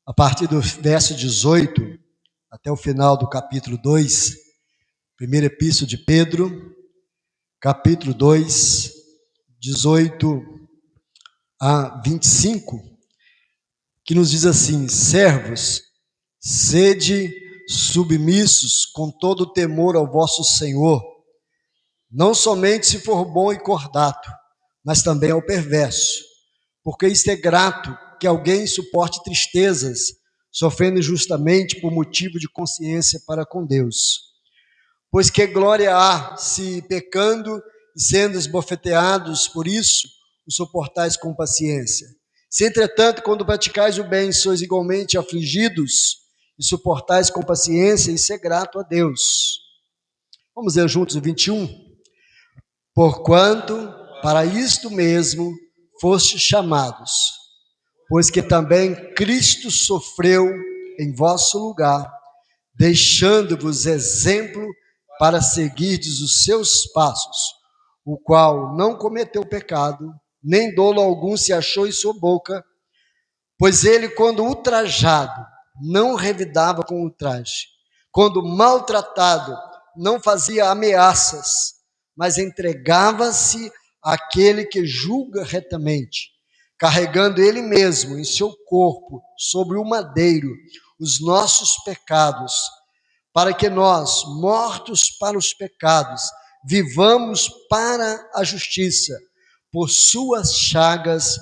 A partir do verso 18 até o final do capítulo 2, primeira epístola de Pedro, capítulo 2, 18 a 25, que nos diz assim: servos, sede submissos com todo o temor ao vosso Senhor, não somente se for bom e cordato, mas também ao perverso, porque isto é grato que alguém suporte tristezas, sofrendo injustamente por motivo de consciência para com Deus. Pois que glória há, se pecando e sendo esbofeteados por isso, o suportais com paciência. Se, entretanto, quando praticais o bem, sois igualmente afligidos e suportais com paciência, isso é grato a Deus. Vamos ler juntos o 21. Porquanto, para isto mesmo, fostes chamados, pois que também Cristo sofreu em vosso lugar, deixando-vos exemplo para seguirdes os seus passos, o qual não cometeu pecado, nem dolo algum se achou em sua boca, pois ele, quando ultrajado, não revidava com ultraje, quando maltratado, não fazia ameaças, mas entregava-se àquele que julga retamente, carregando ele mesmo em seu corpo, sobre o madeiro, os nossos pecados, para que nós, mortos para os pecados, vivamos para a justiça. Por suas chagas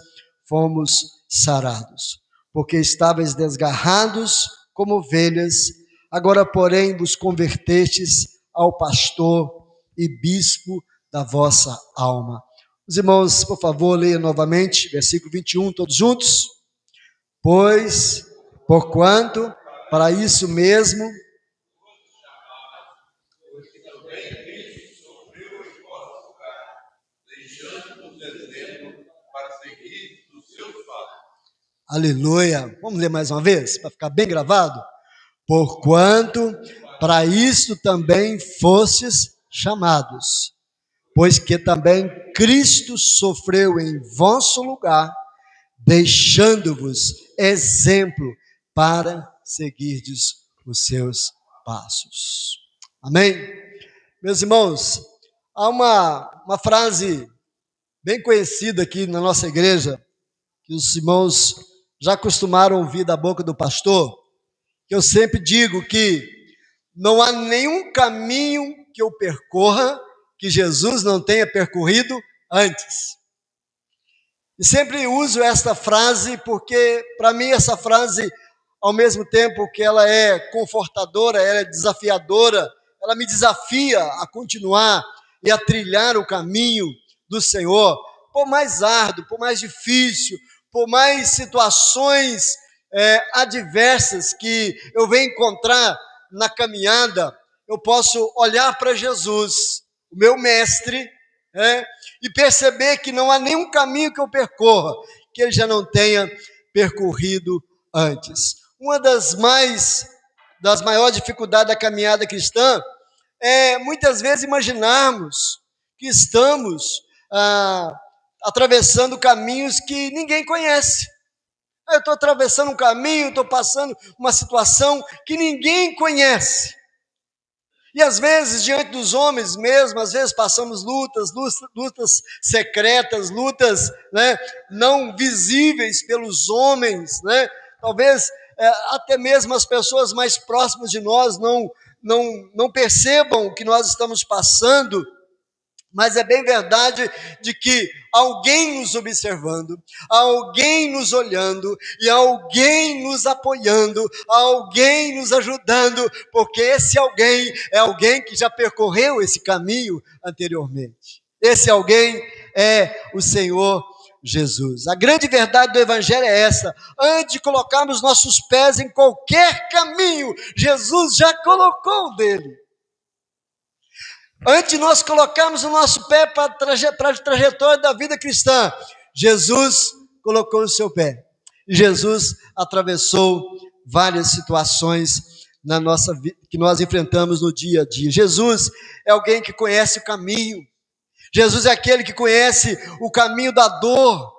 fomos sarados, porque estáveis desgarrados como ovelhas, agora porém vos convertestes ao pastor e bispo da vossa alma. Os irmãos, por favor, leiam novamente, versículo 21, todos juntos. Pois, porquanto, para isso mesmo, aleluia. Vamos ler mais uma vez, para ficar bem gravado. Porquanto, para isto também fostes chamados, pois que também Cristo sofreu em vosso lugar, deixando-vos exemplo para seguirdes os seus passos. Amém? Meus irmãos, há uma frase bem conhecida aqui na nossa igreja, que os irmãos já acostumaram ouvir da boca do pastor, que eu sempre digo que não há nenhum caminho que eu percorra que Jesus não tenha percorrido antes. E sempre uso esta frase porque, para mim, essa frase, ao mesmo tempo que ela é confortadora, ela é desafiadora, ela me desafia a continuar e a trilhar o caminho do Senhor, por mais árduo, por mais difícil, por mais situações adversas que eu venho encontrar na caminhada, eu posso olhar para Jesus, o meu mestre, e perceber que não há nenhum caminho que eu percorra que ele já não tenha percorrido antes. Uma das maiores dificuldades da caminhada cristã é muitas vezes imaginarmos que estamos atravessando caminhos que ninguém conhece. Eu estou atravessando um caminho, estou passando uma situação que ninguém conhece. E às vezes, diante dos homens mesmo, às vezes passamos lutas secretas, lutas não visíveis pelos homens, talvez até mesmo as pessoas mais próximas de nós não percebam o que nós estamos passando, mas é bem verdade de que alguém nos observando, alguém nos olhando e alguém nos apoiando, alguém nos ajudando, porque esse alguém é alguém que já percorreu esse caminho anteriormente. Esse alguém é o Senhor Jesus. A grande verdade do Evangelho é essa: antes de colocarmos nossos pés em qualquer caminho, Jesus já colocou dele. Antes de nós colocarmos o nosso pé para a trajetória da vida cristã, Jesus colocou o seu pé. E Jesus atravessou várias situações na nossa vida que nós enfrentamos no dia a dia. Jesus é alguém que conhece o caminho. Jesus é aquele que conhece o caminho da dor.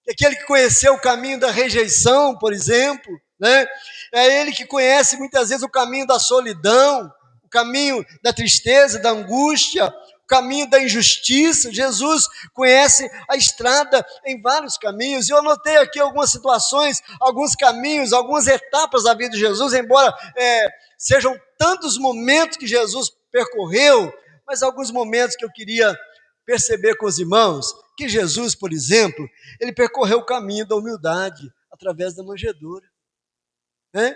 aquele que conheceu o caminho da rejeição, por exemplo, né? É ele que conhece muitas vezes o caminho da solidão, o caminho da tristeza, da angústia, o caminho da injustiça. Jesus conhece a estrada em vários caminhos. E eu anotei aqui algumas situações, alguns caminhos, algumas etapas da vida de Jesus, embora sejam tantos momentos que Jesus percorreu, mas alguns momentos que eu queria perceber com os irmãos, que Jesus, por exemplo, ele percorreu o caminho da humildade através da manjedoura, né?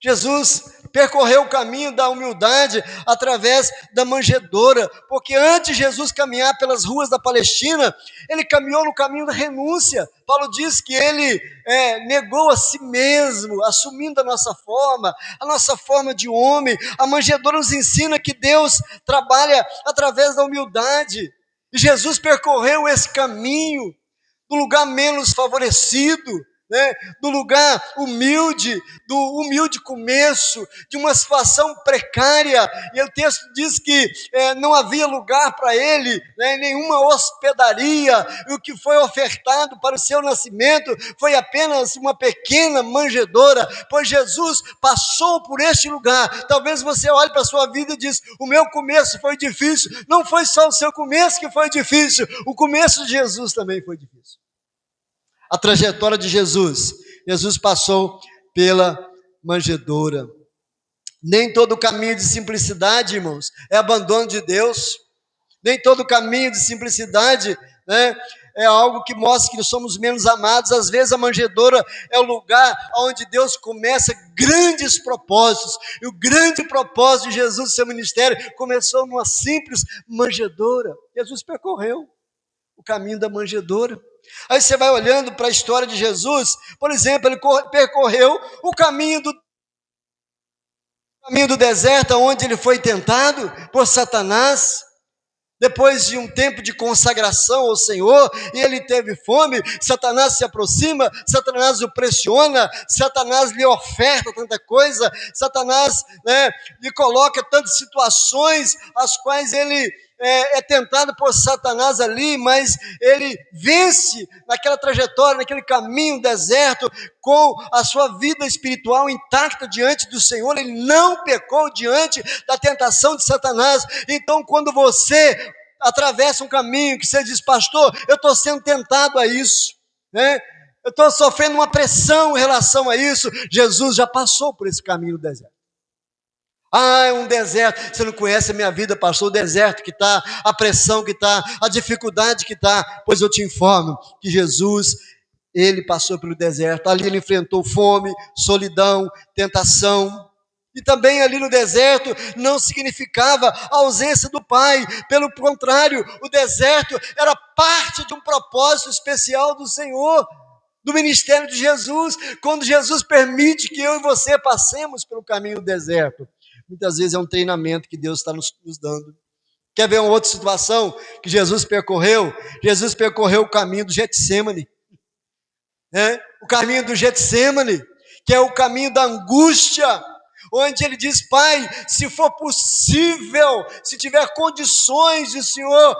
Jesus percorreu o caminho da humildade através da manjedoura, porque antes de Jesus caminhar pelas ruas da Palestina, ele caminhou no caminho da renúncia. Paulo diz que ele negou a si mesmo, assumindo a nossa forma de homem. A manjedoura nos ensina que Deus trabalha através da humildade, e Jesus percorreu esse caminho do lugar menos favorecido, né, do lugar humilde, do humilde começo, de uma situação precária. E o texto diz que não havia lugar para ele, né, nenhuma hospedaria, e o que foi ofertado para o seu nascimento foi apenas uma pequena manjedoura, pois Jesus passou por este lugar. Talvez você olhe para a sua vida e diz: o meu começo foi difícil. Não foi só o seu começo que foi difícil, o começo de Jesus também foi difícil. A trajetória de Jesus passou pela manjedoura. Nem todo caminho de simplicidade, irmãos, é abandono de Deus. Nem todo caminho de simplicidade, né, é algo que mostra que nós somos menos amados. Às vezes a manjedoura é o lugar onde Deus começa grandes propósitos. E o grande propósito de Jesus, seu ministério, começou numa simples manjedoura. Jesus percorreu o caminho da manjedoura. Aí você vai olhando para a história de Jesus, por exemplo, ele percorreu o caminho do deserto, onde ele foi tentado por Satanás. Depois de um tempo de consagração ao Senhor, e ele teve fome, Satanás se aproxima, Satanás o pressiona, Satanás lhe oferta tanta coisa, Satanás, lhe coloca tantas situações, as quais ele é tentado por Satanás ali, mas ele vence naquela trajetória, naquele caminho deserto, com a sua vida espiritual intacta diante do Senhor. Ele não pecou diante da tentação de Satanás. Então, quando você atravessa um caminho que você diz: pastor, eu estou sendo tentado a isso, né? Eu estou sofrendo uma pressão em relação a isso. Jesus já passou por esse caminho do deserto. É um deserto. Você não conhece a minha vida, pastor, o deserto que está, a pressão que está, a dificuldade que está. Pois eu te informo que Jesus, ele passou pelo deserto. Ali ele enfrentou fome, solidão, tentação. E também ali no deserto não significava a ausência do Pai. Pelo contrário, o deserto era parte de um propósito especial do Senhor, do ministério de Jesus. Quando Jesus permite que eu e você passemos pelo caminho do deserto, muitas vezes é um treinamento que Deus está nos dando. Quer ver uma outra situação que Jesus percorreu? Jesus percorreu o caminho do Getsemane. O caminho do Getsemane, que é o caminho da angústia, onde ele diz: Pai, se for possível, se tiver condições de o Senhor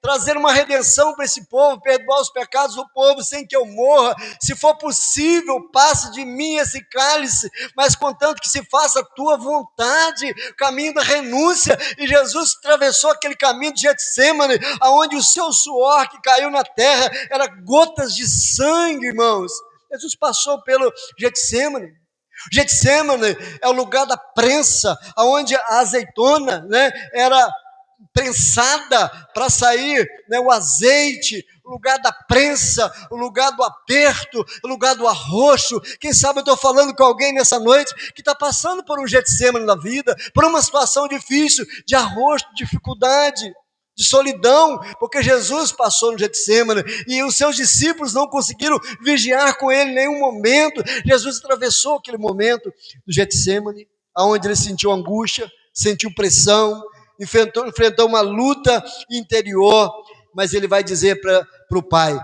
trazer uma redenção para esse povo, perdoar os pecados do povo sem que eu morra, se for possível, passe de mim esse cálice, mas contanto que se faça a tua vontade. Caminho da renúncia. E Jesus atravessou aquele caminho de Getsemane, aonde o seu suor que caiu na terra era gotas de sangue, irmãos. Jesus passou pelo Getsemane. Getsemane é o lugar da prensa, onde a azeitona, era prensada para sair, o azeite, o lugar da prensa, o lugar do aperto, o lugar do arroxo. Quem sabe eu estou falando com alguém nessa noite que está passando por um Getsemane na vida, por uma situação difícil, de arroxo, de dificuldade, de solidão, porque Jesus passou no Getsemane e os seus discípulos não conseguiram vigiar com ele em nenhum momento. Jesus atravessou aquele momento do Getsemane, onde ele sentiu angústia, sentiu pressão, enfrentou uma luta interior, mas ele vai dizer para o Pai: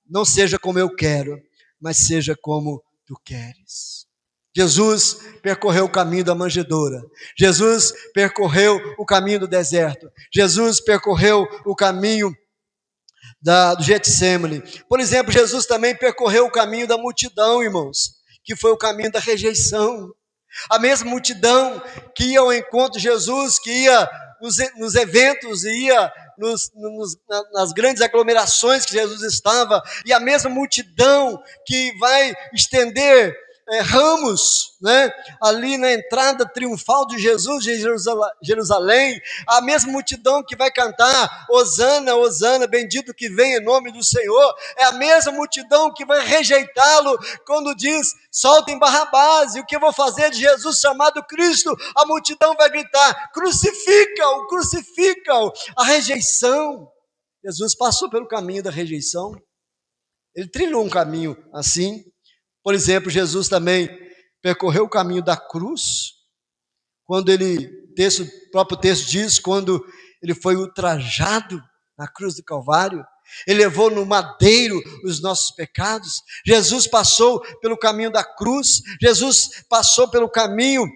não seja como eu quero, mas seja como tu queres. Jesus percorreu o caminho da manjedoura. Jesus percorreu o caminho do deserto. Jesus percorreu o caminho do Getsemane. Por exemplo, Jesus também percorreu o caminho da multidão, irmãos, que foi o caminho da rejeição. A mesma multidão que ia ao encontro de Jesus, que ia nos eventos, ia nas grandes aglomerações que Jesus estava, e a mesma multidão que vai estender ramos, né, ali na entrada triunfal de Jesus de Jerusalém, a mesma multidão que vai cantar Hosana, Hosana, bendito que vem em nome do Senhor, é a mesma multidão que vai rejeitá-lo quando diz, soltem Barrabás, e o que eu vou fazer de Jesus chamado Cristo? A multidão vai gritar, crucifica-o, crucifica-o. A rejeição, Jesus passou pelo caminho da rejeição, ele trilhou um caminho assim. Por exemplo, Jesus também percorreu o caminho da cruz, quando o próprio texto diz, quando ele foi ultrajado na cruz do Calvário, ele levou no madeiro os nossos pecados. Jesus passou pelo caminho da cruz, Jesus passou pelo caminho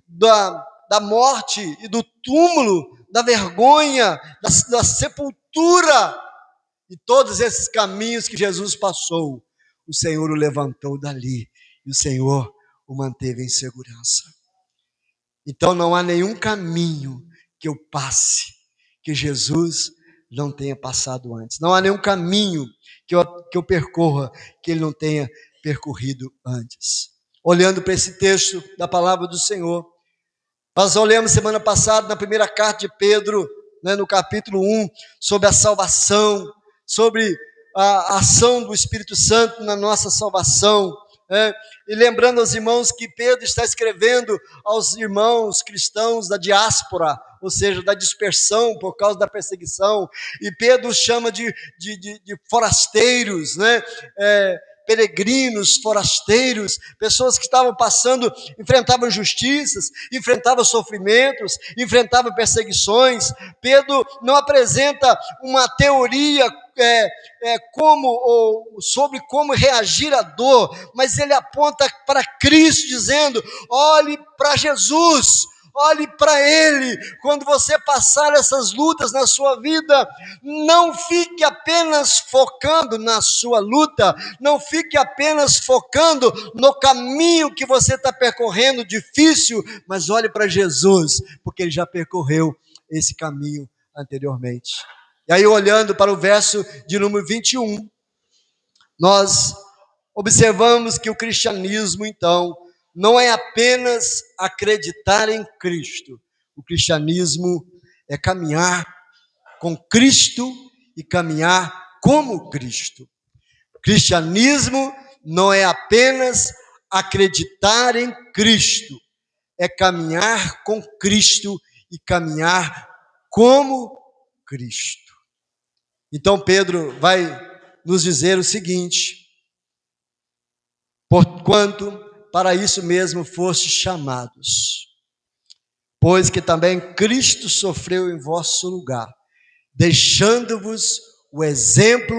da morte e do túmulo, da vergonha, da sepultura, e todos esses caminhos que Jesus passou, o Senhor o levantou dali, e o Senhor o manteve em segurança. Então não há nenhum caminho que eu passe, que Jesus não tenha passado antes. Não há nenhum caminho que eu percorra, que Ele não tenha percorrido antes. Olhando para esse texto da palavra do Senhor, nós olhamos semana passada na primeira carta de Pedro, né, no capítulo 1, sobre a salvação, sobre a ação do Espírito Santo na nossa salvação, né? E lembrando aos irmãos que Pedro está escrevendo aos irmãos cristãos da diáspora, ou seja, da dispersão por causa da perseguição, e Pedro os chama de forasteiros, né? Peregrinos, forasteiros, pessoas que estavam passando, enfrentavam injustiças, enfrentavam sofrimentos, enfrentavam perseguições. Pedro não apresenta uma teoria sobre como reagir à dor, mas ele aponta para Cristo, dizendo, olhe para Jesus, olhe para Ele. Quando você passar essas lutas na sua vida, não fique apenas focando na sua luta, não fique apenas focando no caminho que você está percorrendo difícil, mas olhe para Jesus, porque Ele já percorreu esse caminho anteriormente. E aí, olhando para o verso de número 21, nós observamos que o cristianismo, então, não é apenas acreditar em Cristo. O cristianismo é caminhar com Cristo e caminhar como Cristo. O cristianismo não é apenas acreditar em Cristo, é caminhar com Cristo e caminhar como Cristo. Então Pedro vai nos dizer o seguinte: porquanto para isso mesmo fostes chamados, pois que também Cristo sofreu em vosso lugar, deixando-vos o exemplo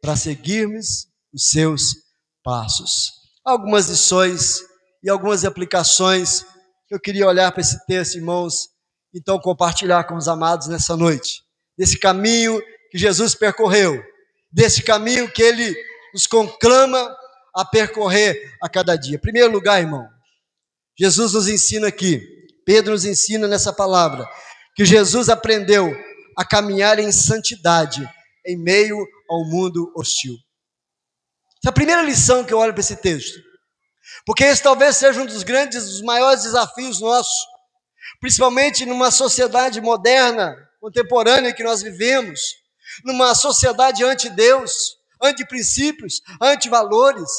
para seguirmos os seus passos. Algumas lições e algumas aplicações que eu queria olhar para esse texto, irmãos, então compartilhar com os amados nessa noite, desse caminho que Jesus percorreu, desse caminho que Ele nos conclama a percorrer a cada dia. Em primeiro lugar, irmão, Jesus nos ensina aqui, Pedro nos ensina nessa palavra, que Jesus aprendeu a caminhar em santidade em meio ao mundo hostil. Essa é a primeira lição que eu olho para esse texto, porque esse talvez seja um dos maiores desafios nossos, principalmente numa sociedade moderna, contemporânea que nós vivemos, numa sociedade anti-Deus, anti-princípios, anti-valores,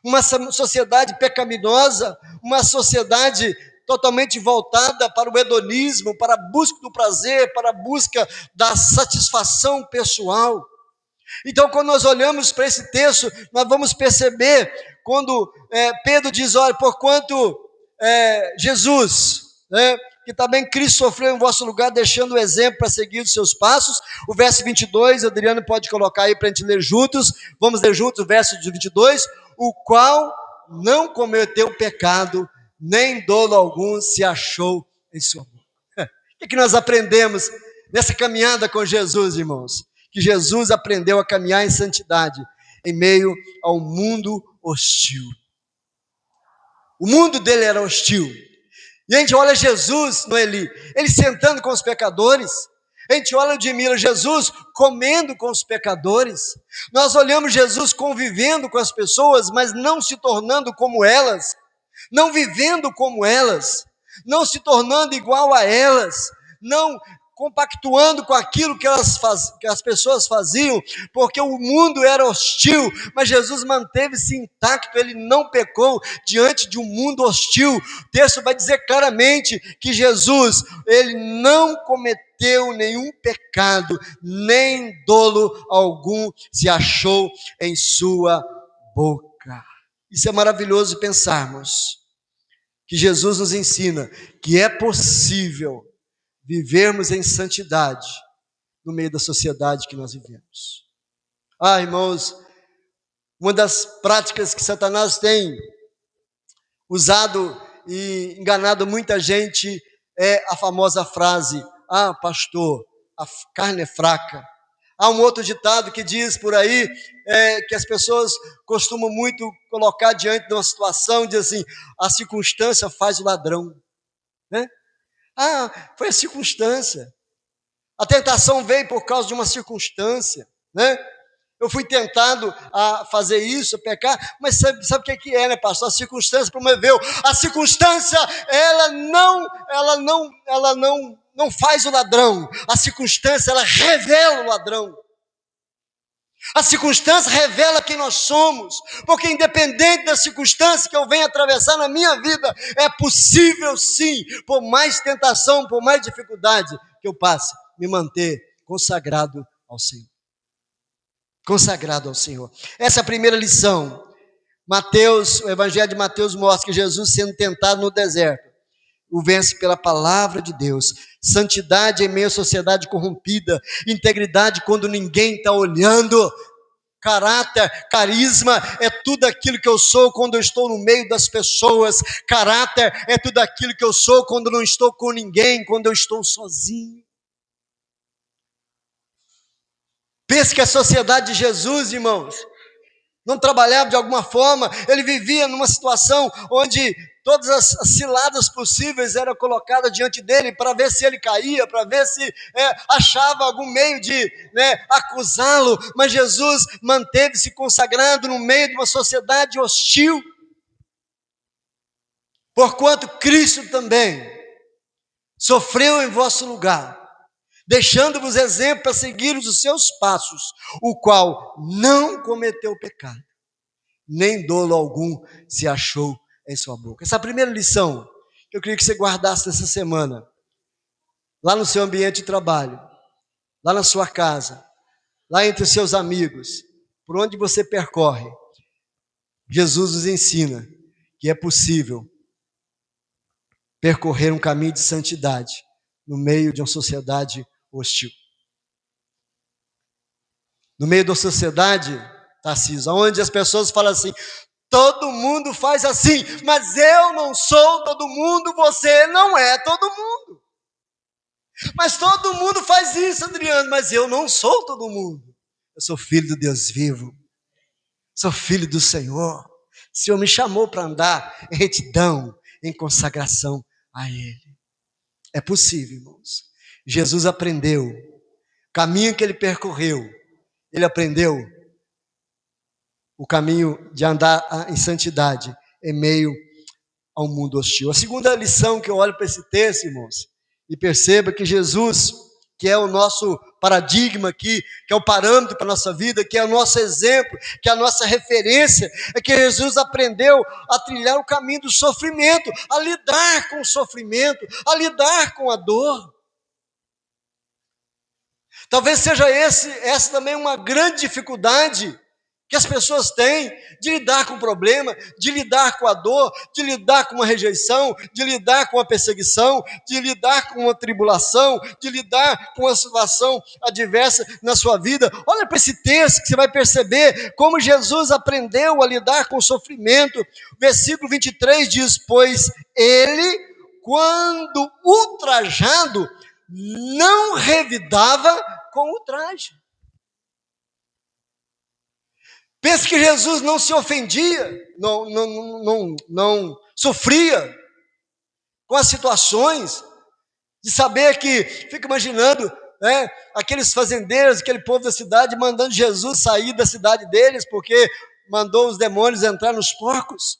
uma sociedade pecaminosa, uma sociedade totalmente voltada para o hedonismo, para a busca do prazer, para a busca da satisfação pessoal. Então, quando nós olhamos para esse texto, nós vamos perceber, quando Pedro diz, olha, porquanto Jesus, que também Cristo sofreu em vosso lugar, deixando o exemplo para seguir os seus passos. O verso 22, Adriano pode colocar aí para a gente ler juntos, vamos ler juntos o verso de 22, o qual não cometeu pecado, nem dolo algum se achou em sua boca. O que nós aprendemos nessa caminhada com Jesus, irmãos? que Jesus aprendeu a caminhar em santidade em meio ao mundo hostil. O mundo dele era hostil. E a gente olha Jesus, Noeli, ele sentando com os pecadores. A gente olha de Mila, Jesus comendo com os pecadores. Nós olhamos Jesus convivendo com as pessoas, mas não se tornando como elas, não vivendo como elas, não se tornando igual a elas, não compactuando com aquilo que as pessoas faziam, porque o mundo era hostil, mas Jesus manteve-se intacto, ele não pecou diante de um mundo hostil. O texto vai dizer claramente que Jesus, ele não cometeu nenhum pecado, nem dolo algum se achou em sua boca. Isso é maravilhoso pensarmos, que Jesus nos ensina que é possível vivermos em santidade no meio da sociedade que nós vivemos. Irmãos, uma das práticas que Satanás tem usado e enganado muita gente é a famosa frase: pastor, a carne é fraca. Há um outro ditado que diz por aí, que as pessoas costumam muito colocar diante de uma situação, diz assim: a circunstância faz o ladrão, né? Foi a circunstância. A tentação veio por causa de uma circunstância, né? Eu fui tentado a fazer isso, a pecar, mas sabe o que é, né, pastor? A circunstância promoveu. A circunstância, ela não faz o ladrão. A circunstância, ela revela o ladrão. A circunstância revela quem nós somos, porque independente da circunstância que eu venha atravessar na minha vida, é possível sim, por mais tentação, por mais dificuldade que eu passe, me manter consagrado ao Senhor. Consagrado ao Senhor. Essa é a primeira lição. O Evangelho de Mateus mostra que Jesus, sendo tentado no deserto, o vence pela palavra de Deus. Santidade em meio à sociedade corrompida, integridade quando ninguém está olhando, caráter, carisma é tudo aquilo que eu sou quando eu estou no meio das pessoas, caráter é tudo aquilo que eu sou quando não estou com ninguém, quando eu estou sozinho. Pense que a sociedade de Jesus, irmãos, não trabalhava de alguma forma, ele vivia numa situação onde todas as ciladas possíveis eram colocadas diante dele para ver se ele caía, para ver se achava algum meio de acusá-lo, mas Jesus manteve-se consagrado no meio de uma sociedade hostil, porquanto Cristo também sofreu em vosso lugar, deixando-vos exemplo para seguir os seus passos, o qual não cometeu pecado, nem dolo algum se achou em sua boca. Essa é a primeira lição que eu queria que você guardasse nessa semana, lá no seu ambiente de trabalho, lá na sua casa, lá entre os seus amigos, por onde você percorre. Jesus nos ensina que é possível percorrer um caminho de santidade no meio de uma sociedade hostil. No meio da sociedade, Tarcísio, onde as pessoas falam assim: todo mundo faz assim, mas eu não sou todo mundo, você não é todo mundo. Mas todo mundo faz isso, Adriano, mas eu não sou todo mundo. Eu sou filho do Deus vivo, sou filho do Senhor. O Senhor me chamou para andar em retidão, em consagração a Ele. É possível, irmãos. Jesus aprendeu, o caminho que Ele percorreu, Ele aprendeu o caminho de andar em santidade em meio ao mundo hostil. A segunda lição que eu olho para esse texto, irmãos, e perceba que Jesus, que é o nosso paradigma aqui, que é o parâmetro para a nossa vida, que é o nosso exemplo, que é a nossa referência, é que Jesus aprendeu a trilhar o caminho do sofrimento, a lidar com o sofrimento, a lidar com a dor. Talvez seja essa também uma grande dificuldade que as pessoas têm de lidar com o problema, de lidar com a dor, de lidar com uma rejeição, de lidar com a perseguição, de lidar com uma tribulação, de lidar com uma situação adversa na sua vida. Olha para esse texto que você vai perceber como Jesus aprendeu a lidar com o sofrimento. O versículo 23 diz: pois ele, quando ultrajado, não revidava com ultraje. Pense que Jesus não se ofendia, não sofria com as situações, de saber que, fica imaginando, né, aqueles fazendeiros, aquele povo da cidade, mandando Jesus sair da cidade deles, porque mandou os demônios entrar nos porcos.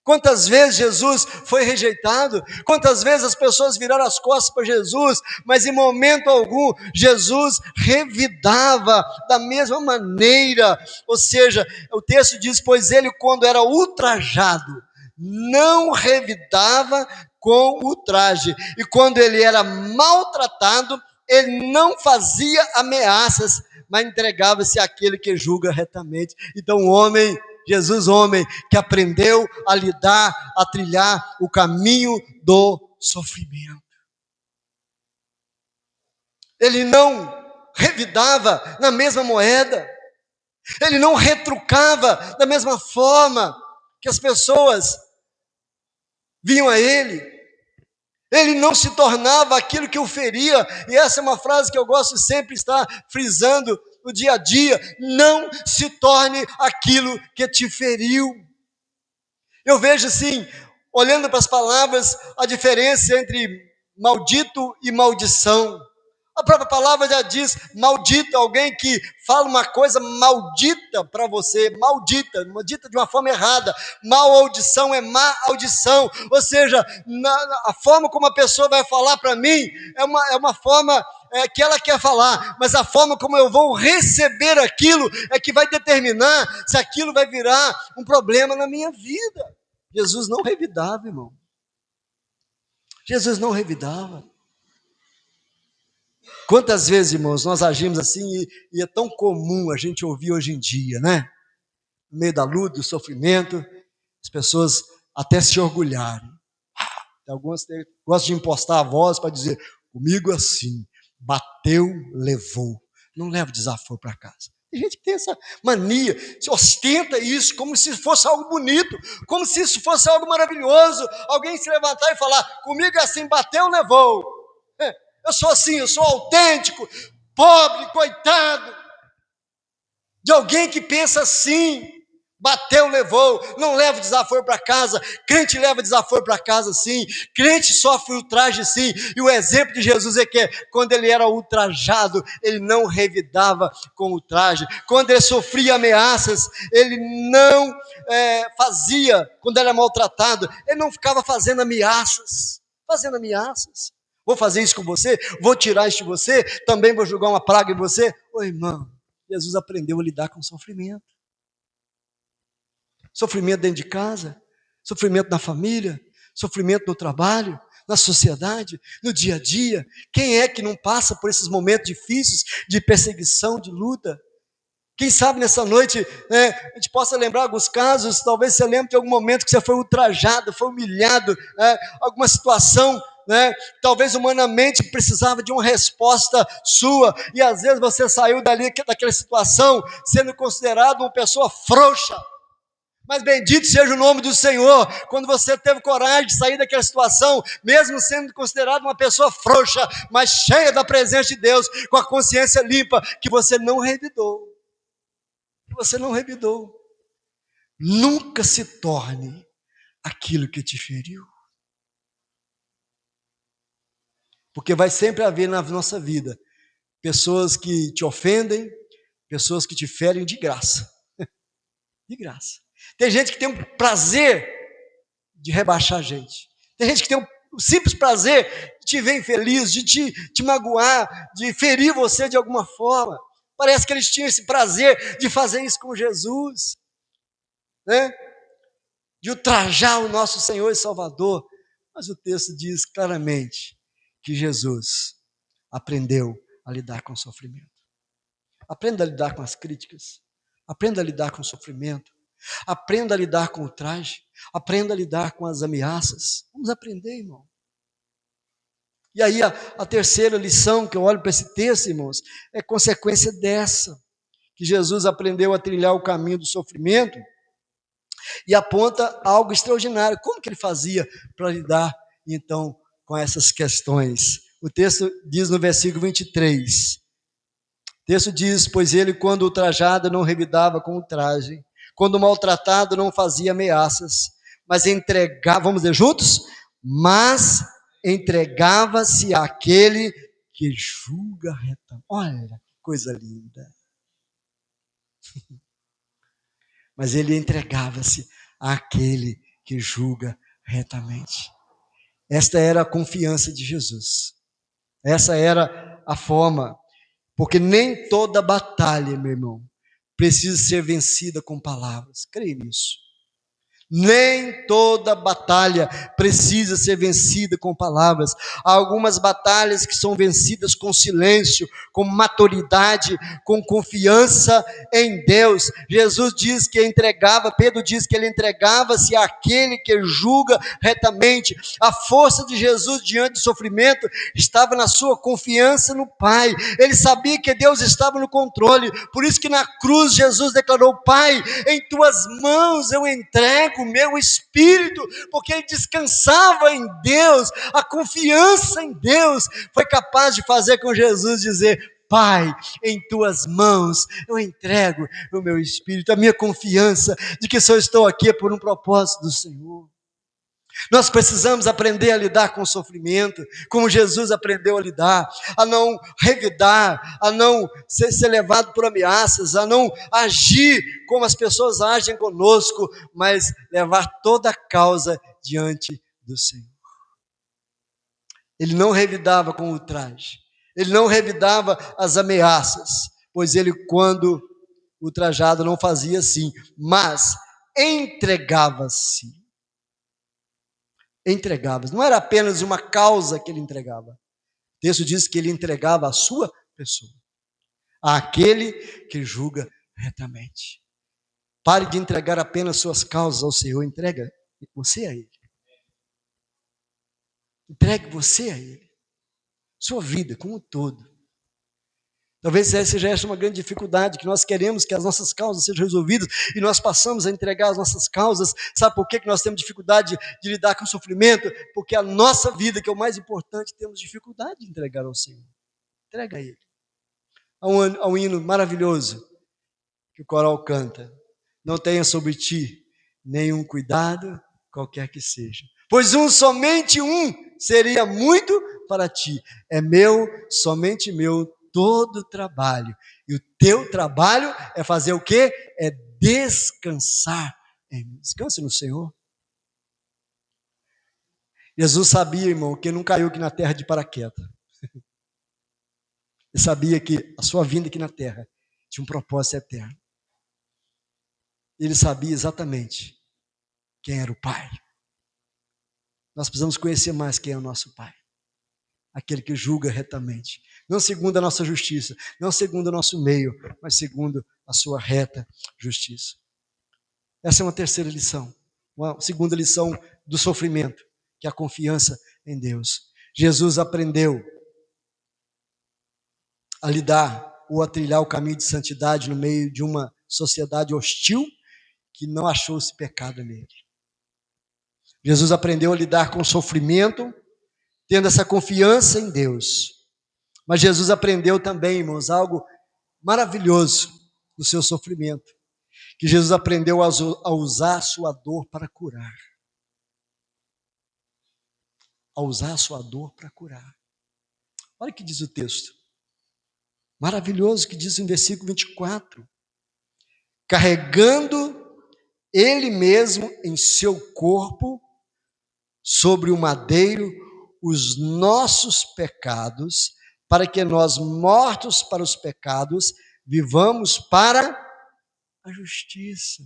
Quantas vezes Jesus foi rejeitado, quantas vezes as pessoas viraram as costas para Jesus, mas em momento algum Jesus revidava da mesma maneira. Ou seja, o texto diz: pois ele, quando era ultrajado, não revidava com ultraje, e quando ele era maltratado, ele não fazia ameaças, mas entregava-se àquele que julga retamente. Então o homem, Jesus, homem, que aprendeu a lidar, a trilhar o caminho do sofrimento. Ele não revidava na mesma moeda, ele não retrucava da mesma forma que as pessoas vinham a ele. Ele não se tornava aquilo que o feria, e essa é uma frase que eu gosto de sempre estar frisando no dia a dia: não se torne aquilo que te feriu. Eu vejo assim, olhando para as palavras, a diferença entre maldito e maldição. A própria palavra já diz: maldito, alguém que fala uma coisa maldita para você, maldita de uma forma errada. Mal audição é má audição, ou seja, a forma como a pessoa vai falar para mim é uma forma que ela quer falar, mas a forma como eu vou receber aquilo é que vai determinar se aquilo vai virar um problema na minha vida. Jesus não revidava, irmão. Jesus não revidava. Quantas vezes, irmãos, nós agimos assim e é tão comum a gente ouvir hoje em dia, né? No meio da luta, do sofrimento, as pessoas até se orgulharem. Algumas gostam de impostar a voz para dizer: comigo assim, bateu, levou. Não leva desaforo para casa. Tem gente que tem essa mania, se ostenta isso como se fosse algo bonito, como se isso fosse algo maravilhoso. Alguém se levantar e falar: comigo assim, bateu, levou. Eu sou assim, eu sou autêntico, pobre, coitado. De alguém que pensa assim: bateu, levou, não leva desaforo para casa. Crente leva desaforo para casa sim, crente sofre ultraje sim, e o exemplo de Jesus é que quando ele era ultrajado, ele não revidava com ultraje. Quando ele sofria ameaças, ele não fazia. Quando ele era maltratado, ele não ficava fazendo ameaças. Vou fazer isso com você, vou tirar isso de você, também vou jogar uma praga em você. Ô irmão, Jesus aprendeu a lidar com o sofrimento. Sofrimento dentro de casa, sofrimento na família, sofrimento no trabalho, na sociedade, no dia a dia. Quem é que não passa por esses momentos difíceis de perseguição, de luta? Quem sabe nessa noite, né, a gente possa lembrar alguns casos. Talvez você lembre de algum momento que você foi ultrajado, foi humilhado, né, alguma situação, né, talvez humanamente precisava de uma resposta sua, e às vezes você saiu daquela situação sendo considerado uma pessoa frouxa. Mas bendito seja o nome do Senhor, quando você teve coragem de sair daquela situação, mesmo sendo considerado uma pessoa frouxa, mas cheia da presença de Deus, com a consciência limpa, que você não revidou. Nunca se torne aquilo que te feriu. Porque vai sempre haver na nossa vida pessoas que te ofendem, pessoas que te ferem de graça. De graça. Tem gente que tem um prazer de rebaixar a gente. Tem gente que tem o simples prazer de te ver infeliz, de te magoar, de ferir você de alguma forma. Parece que eles tinham esse prazer de fazer isso com Jesus, né? De ultrajar o nosso Senhor e Salvador. Mas o texto diz claramente que Jesus aprendeu a lidar com o sofrimento. Aprenda a lidar com as críticas. Aprenda a lidar com o sofrimento. Aprenda a lidar com o ultraje. Aprenda a lidar com as ameaças. Vamos aprender, irmão. E aí a terceira lição que eu olho para esse texto, irmãos, é consequência dessa, que Jesus aprendeu a trilhar o caminho do sofrimento e aponta algo extraordinário. Como que ele fazia para lidar, então, com essas questões? O texto diz no versículo 23, texto diz: pois ele, quando ultrajado, não revidava com ultraje, quando maltratado, não fazia ameaças, mas entregava, vamos dizer juntos? Mas entregava-se àquele que julga retamente. Olha que coisa linda. Mas ele entregava-se àquele que julga retamente. Esta era a confiança de Jesus. Essa era a forma. Porque nem toda batalha, meu irmão, precisa ser vencida com palavras. Creia nisso. Nem toda batalha precisa ser vencida com palavras. Há algumas batalhas que são vencidas com silêncio, com maturidade, com confiança em Deus. Jesus diz que entregava, Pedro diz que ele entregava-se àquele que julga retamente. A força de Jesus diante do sofrimento estava na sua confiança no Pai. Ele sabia que Deus estava no controle. Por isso que na cruz Jesus declarou: Pai, em tuas mãos eu entrego o meu espírito, porque ele descansava em Deus. A confiança em Deus foi capaz de fazer com Jesus dizer: Pai, em tuas mãos eu entrego o meu espírito. A minha confiança de que só estou aqui é por um propósito do Senhor. Nós precisamos aprender a lidar com o sofrimento, como Jesus aprendeu a lidar, a não revidar, a não ser levado por ameaças, a não agir como as pessoas agem conosco, mas levar toda a causa diante do Senhor. Ele não revidava com ultraje, ele não revidava as ameaças, pois ele, quando ultrajado, não fazia assim, mas entregava-se. Não era apenas uma causa que ele entregava. O texto diz que ele entregava a sua pessoa, àquele que julga retamente. Pare de entregar apenas suas causas ao Senhor, entrega você a Ele. Entregue você a Ele, sua vida como um todo. Talvez essa seja uma grande dificuldade, que nós queremos que as nossas causas sejam resolvidas e nós passamos a entregar as nossas causas. Sabe por que nós temos dificuldade de lidar com o sofrimento? Porque a nossa vida, que é o mais importante, temos dificuldade de entregar ao Senhor. Entrega a Ele. Há um hino maravilhoso que o coral canta: não tenha sobre ti nenhum cuidado, qualquer que seja, pois somente um seria muito para ti. É meu, somente meu, todo o trabalho. E o teu trabalho é fazer o quê? É descansar em mim. Descanse no Senhor. Jesus sabia, irmão, que não caiu aqui na terra de paraquedas. Ele sabia que a sua vinda aqui na terra tinha um propósito eterno. Ele sabia exatamente quem era o Pai. Nós precisamos conhecer mais quem é o nosso Pai. Aquele que julga retamente, não segundo a nossa justiça, não segundo o nosso meio, mas segundo a sua reta justiça. Essa é uma terceira lição, uma segunda lição do sofrimento, que é a confiança em Deus. Jesus aprendeu a lidar ou a trilhar o caminho de santidade no meio de uma sociedade hostil que não achou esse pecado nele. Jesus aprendeu a lidar com o sofrimento, tendo essa confiança em Deus. Mas Jesus aprendeu também, irmãos, algo maravilhoso no seu sofrimento, que Jesus aprendeu a usar a sua dor para curar. A usar a sua dor para curar. Olha o que diz o texto. Maravilhoso que diz em versículo 24. Carregando ele mesmo em seu corpo, sobre o madeiro, os nossos pecados, para que nós, mortos para os pecados, vivamos para a justiça.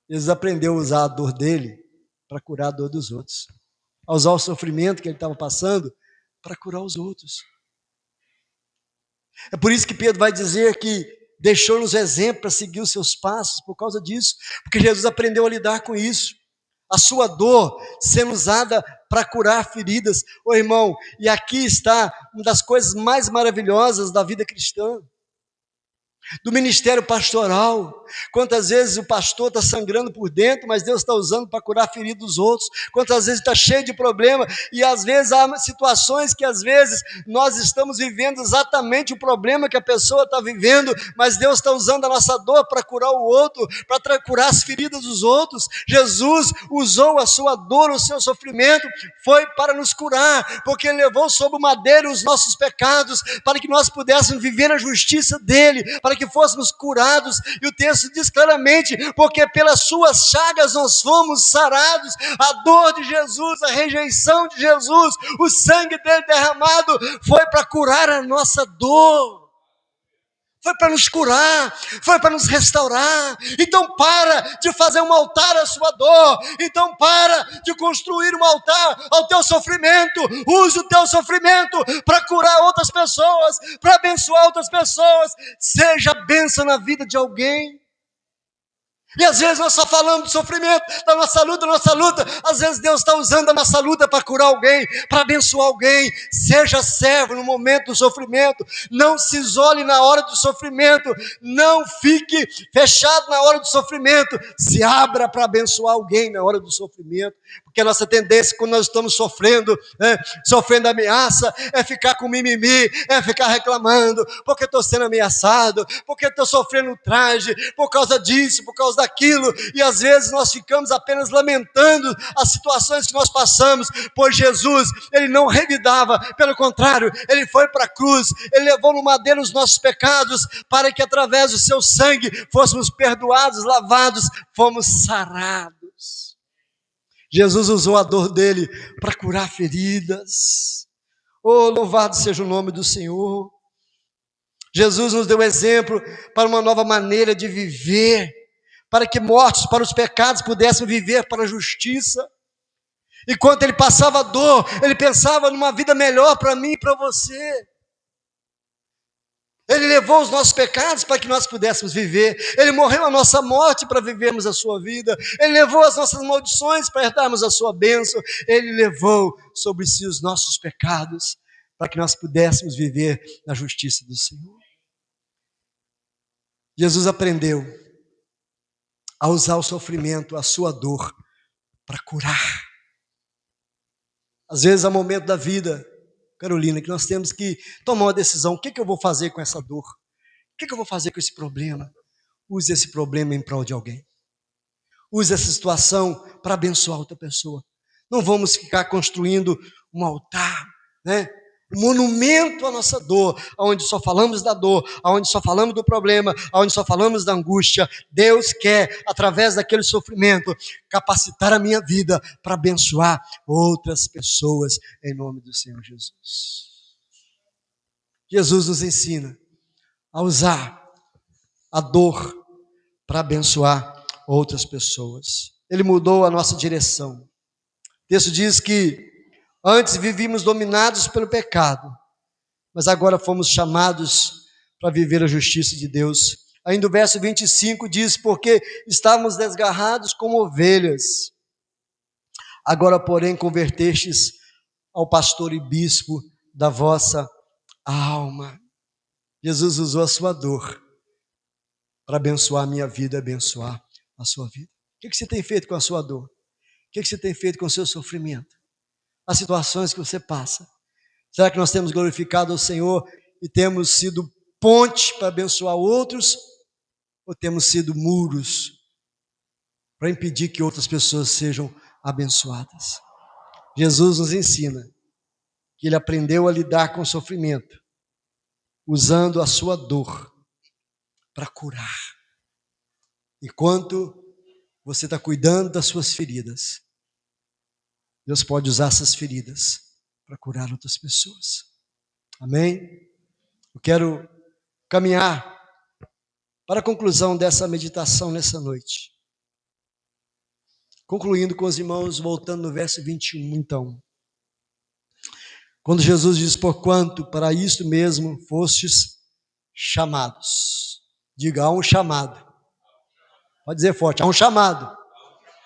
Jesus aprendeu a usar a dor dele para curar a dor dos outros, a usar o sofrimento que ele estava passando para curar os outros. É por isso que Pedro vai dizer que deixou-nos exemplo para seguir os seus passos, por causa disso, porque Jesus aprendeu a lidar com isso. A sua dor sendo usada para curar feridas. Ô irmão, e aqui está uma das coisas mais maravilhosas da vida cristã. do ministério pastoral. Quantas vezes o pastor está sangrando por dentro, mas Deus está usando para curar a ferida dos outros. Quantas vezes está cheio de problema, e às vezes há situações que às vezes nós estamos vivendo exatamente o problema que a pessoa está vivendo, mas Deus está usando a nossa dor para curar o outro, para curar as feridas dos outros. Jesus usou a sua dor, o seu sofrimento, foi para nos curar, porque Ele levou sobre o madeiro os nossos pecados, para que nós pudéssemos viver a justiça dEle, para que fôssemos curados. E o texto diz claramente: porque pelas suas chagas nós fomos sarados. A dor de Jesus, a rejeição de Jesus, o sangue dele derramado foi para curar a nossa dor, foi para nos curar, foi para nos restaurar. Então para de fazer um altar à sua dor, então para de construir um altar ao teu sofrimento. Use o teu sofrimento para curar outras pessoas, para abençoar outras pessoas. Seja bênção na vida de alguém. E às vezes nós só falamos do sofrimento, da nossa luta. Às vezes Deus está usando a nossa luta para curar alguém, para abençoar alguém. Seja servo no momento do sofrimento. Não se isole na hora do sofrimento. Não fique fechado na hora do sofrimento. Se abra para abençoar alguém na hora do sofrimento. Porque a nossa tendência, quando nós estamos sofrendo ameaça, é ficar com mimimi, é ficar reclamando, porque estou sendo ameaçado, porque estou sofrendo ultraje, por causa disso, por causa daquilo. E às vezes nós ficamos apenas lamentando as situações que nós passamos, pois Jesus, Ele não revidava, pelo contrário, Ele foi para a cruz, Ele levou no madeiro os nossos pecados, para que através do seu sangue fôssemos perdoados, lavados, fomos sarados. Jesus usou a dor dele para curar feridas. Oh, louvado seja o nome do Senhor. Jesus nos deu exemplo para uma nova maneira de viver, para que mortos para os pecados pudessem viver para a justiça. Enquanto ele passava dor, ele pensava numa vida melhor para mim e para você. Ele levou os nossos pecados para que nós pudéssemos viver. Ele morreu a nossa morte para vivermos a sua vida. Ele levou as nossas maldições para herdarmos a sua bênção. Ele levou sobre si os nossos pecados para que nós pudéssemos viver na justiça do Senhor. Jesus aprendeu a usar o sofrimento, a sua dor, para curar. Às vezes há momentos da vida, Carolina, que nós temos que tomar uma decisão. O que eu vou fazer com essa dor? O que eu vou fazer com esse problema? Use esse problema em prol de alguém. Use essa situação para abençoar outra pessoa. Não vamos ficar construindo um altar, um monumento à nossa dor, onde só falamos da dor, onde só falamos do problema, onde só falamos da angústia. Deus quer, através daquele sofrimento, capacitar a minha vida para abençoar outras pessoas, em nome do Senhor Jesus. Jesus nos ensina a usar a dor para abençoar outras pessoas. Ele mudou a nossa direção. O texto diz que antes vivíamos dominados pelo pecado, mas agora fomos chamados para viver a justiça de Deus. Ainda o verso 25 diz: porque estávamos desgarrados como ovelhas, agora porém convertestes ao pastor e bispo da vossa alma. Jesus usou a sua dor para abençoar a minha vida, abençoar a sua vida. O que você tem feito com a sua dor? O que você tem feito com o seu sofrimento? As situações que você passa. Será que nós temos glorificado ao Senhor e temos sido ponte para abençoar outros? Ou temos sido muros para impedir que outras pessoas sejam abençoadas? Jesus nos ensina que Ele aprendeu a lidar com o sofrimento, usando a sua dor para curar. Enquanto você está cuidando das suas feridas, Deus pode usar essas feridas para curar outras pessoas. Amém? Eu quero caminhar para a conclusão dessa meditação nessa noite. Concluindo com os irmãos, voltando no verso 21, então. Quando Jesus diz: porquanto para isto mesmo fostes chamados. Diga: há um chamado. Pode dizer forte: há um chamado.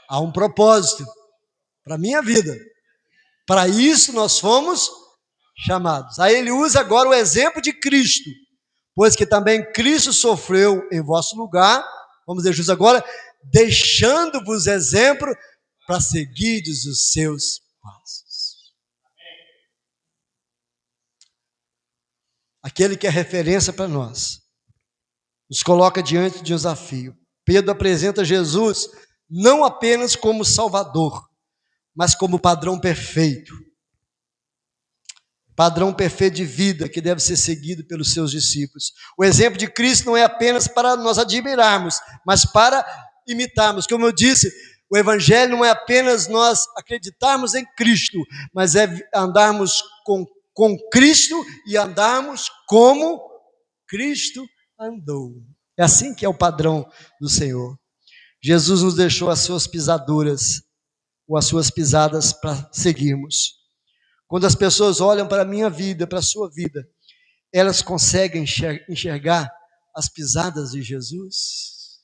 Há um propósito para a minha vida. Para isso nós fomos chamados. Aí ele usa agora o exemplo de Cristo pois que também Cristo sofreu em vosso lugar, vamos ler juntos agora, deixando-vos exemplo para seguirdes os seus passos. Aquele que é referência para nós, nos coloca diante de um desafio. Pedro apresenta Jesus não apenas como Salvador, mas como padrão perfeito de vida que deve ser seguido pelos seus discípulos. O exemplo de Cristo não é apenas para nós admirarmos, mas para imitarmos. Como eu disse, o Evangelho não é apenas nós acreditarmos em Cristo, mas é andarmos com Cristo e andarmos como Cristo andou. É assim que é o padrão do Senhor. Jesus nos deixou as suas pisaduras, ou as suas pisadas para seguirmos. Quando as pessoas olham para a minha vida, para a sua vida, elas conseguem enxergar as pisadas de Jesus?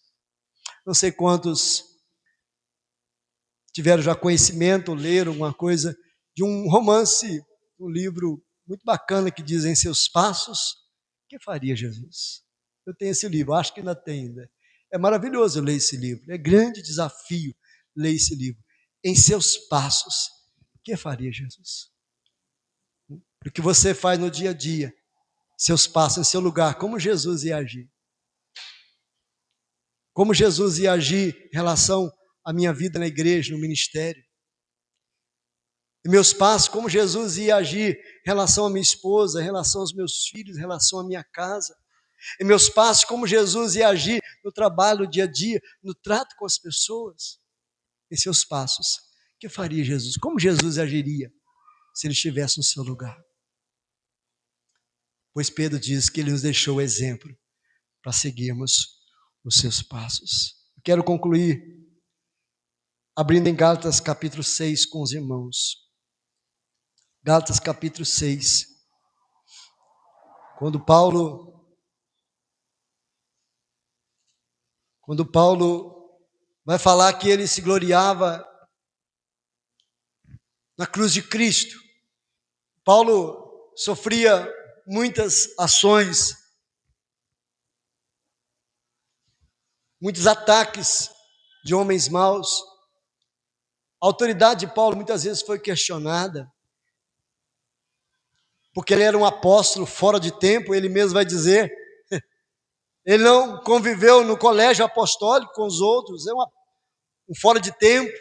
Não sei quantos tiveram já conhecimento, leram alguma coisa de um romance, um livro muito bacana que diz: em seus passos, o que faria Jesus? Eu tenho esse livro, acho que ainda tem ainda. É maravilhoso ler esse livro, é grande desafio ler esse livro. Em seus passos, o que faria Jesus? O que você faz no dia a dia, seus passos em seu lugar, como Jesus ia agir? Como Jesus ia agir em relação à minha vida na igreja, no ministério? E meus passos, como Jesus ia agir em relação à minha esposa, em relação aos meus filhos, em relação à minha casa? E meus passos, como Jesus ia agir no trabalho, no dia a dia, no trato com as pessoas? Em seus passos, o que faria Jesus? Como Jesus agiria se ele estivesse no seu lugar? Pois Pedro diz que ele nos deixou o exemplo para seguirmos os seus passos. Eu quero concluir abrindo em Gálatas capítulo 6 com os irmãos. Gálatas capítulo 6. Quando Paulo vai falar que ele se gloriava na cruz de Cristo. Paulo sofria muitas ações, muitos ataques de homens maus. A autoridade de Paulo muitas vezes foi questionada, porque ele era um apóstolo fora de tempo, ele mesmo vai dizer. Ele não conviveu no colégio apostólico com os outros, é um fora de tempo.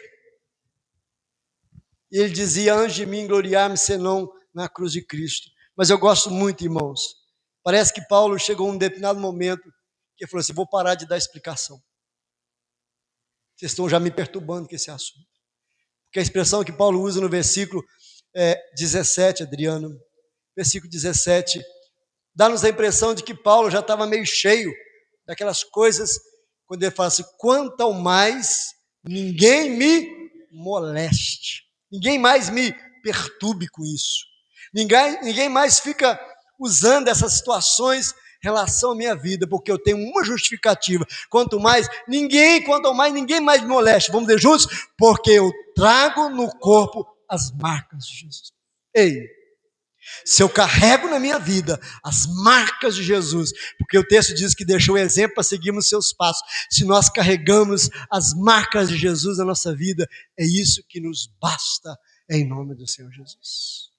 E ele dizia: antes de mim gloriar-me senão na cruz de Cristo. Mas eu gosto muito, irmãos. Parece que Paulo chegou a um determinado momento que ele falou assim: vou parar de dar explicação. Vocês estão já me perturbando com esse assunto. Porque a expressão que Paulo usa no versículo 17, Adriano, versículo 17, dá-nos a impressão de que Paulo já estava meio cheio daquelas coisas, quando ele fala assim: quanto ao mais, ninguém me moleste, ninguém mais me perturbe com isso, ninguém mais fica usando essas situações em relação à minha vida, porque eu tenho uma justificativa: quanto ao mais, ninguém mais me moleste. Vamos dizer juntos? Porque eu trago no corpo as marcas de Jesus. Ei, se eu carrego na minha vida as marcas de Jesus, porque o texto diz que deixou o exemplo para seguirmos seus passos, se nós carregamos as marcas de Jesus na nossa vida, é isso que nos basta, em nome do Senhor Jesus.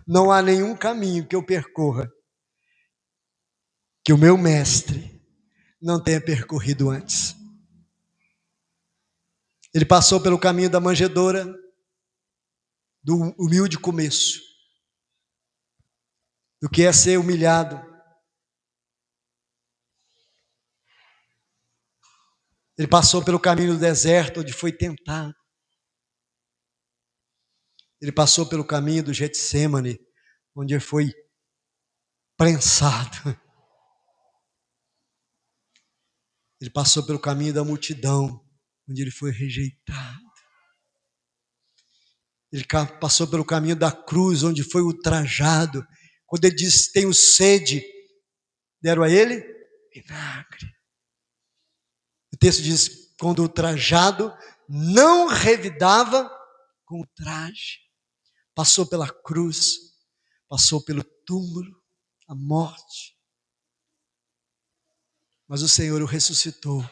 Não há nenhum caminho que eu percorra que o meu mestre não tenha percorrido antes. Ele passou pelo caminho da manjedoura, do humilde começo, do que é ser humilhado. Ele passou pelo caminho do deserto, onde foi tentado. Ele passou pelo caminho do Getsemane, onde ele foi prensado. Ele passou pelo caminho da multidão, onde ele foi rejeitado. Ele passou pelo caminho da cruz, onde foi ultrajado. Quando ele disse: tenho sede, deram a ele vinagre. O texto diz: quando ultrajado, não revidava com o traje. Passou pela cruz, passou pelo túmulo, a morte. Mas o Senhor o ressuscitou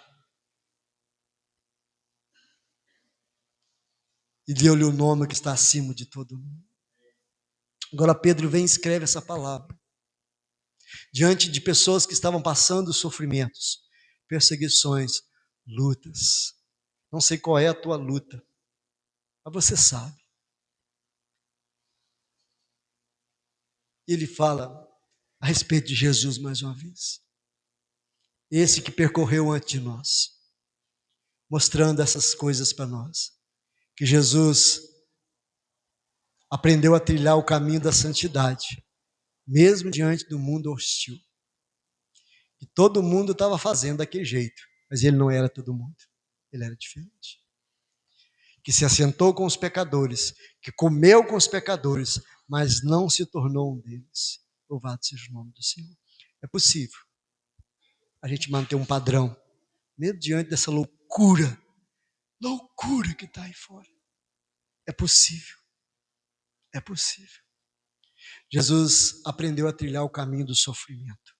e deu-lhe o nome que está acima de todo nome. Agora Pedro vem e escreve essa palavra diante de pessoas que estavam passando sofrimentos, perseguições, lutas. Não sei qual é a tua luta, mas você sabe. Ele fala a respeito de Jesus mais uma vez. Esse que percorreu antes de nós, mostrando essas coisas para nós. Que Jesus aprendeu a trilhar o caminho da santidade, mesmo diante do mundo hostil. E todo mundo estava fazendo daquele jeito, mas ele não era todo mundo, ele era diferente. Que se assentou com os pecadores, que comeu com os pecadores, mas não se tornou um deles. Louvado seja o nome do Senhor. É possível a gente manter um padrão, mesmo diante dessa loucura que está aí fora. É possível, é possível. Jesus aprendeu a trilhar o caminho do sofrimento,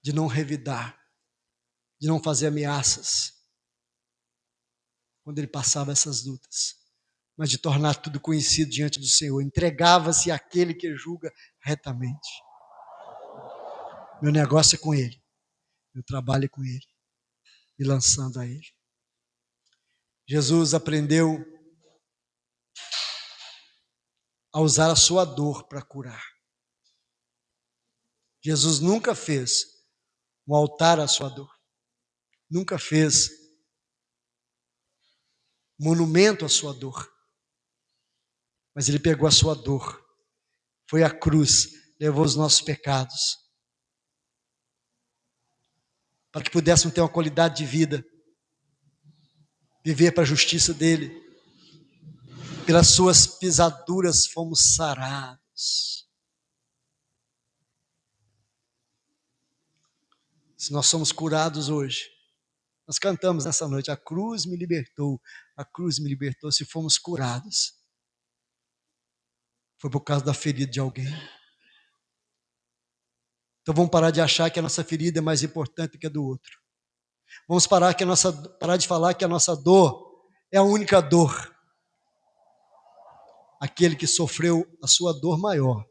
de não revidar, de não fazer ameaças quando ele passava essas lutas, mas de tornar tudo conhecido diante do Senhor. Entregava-se àquele que julga retamente. Meu negócio é com ele, meu trabalho é com ele, me lançando a ele. Jesus aprendeu a usar a sua dor para curar. Jesus nunca fez um altar à sua dor, nunca fez monumento à sua dor, mas ele pegou a sua dor, foi à cruz, levou os nossos pecados, para que pudéssemos ter uma qualidade de vida, viver para a justiça dele. Pelas suas pisaduras fomos sarados. Se nós somos curados hoje, nós cantamos nessa noite, a cruz me libertou, a cruz me libertou. Se fomos curados, foi por causa da ferida de alguém. Então vamos parar de achar que a nossa ferida é mais importante que a do outro. Vamos parar de falar que a nossa dor é a única dor. Aquele que sofreu a sua dor maior,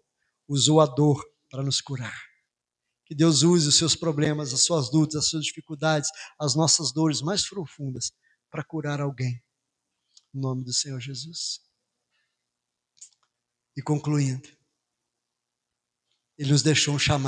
usou a dor para nos curar. Que Deus use os seus problemas, as suas lutas, as suas dificuldades, as nossas dores mais profundas para curar alguém. Em nome do Senhor Jesus. E concluindo, Ele nos deixou um chamado.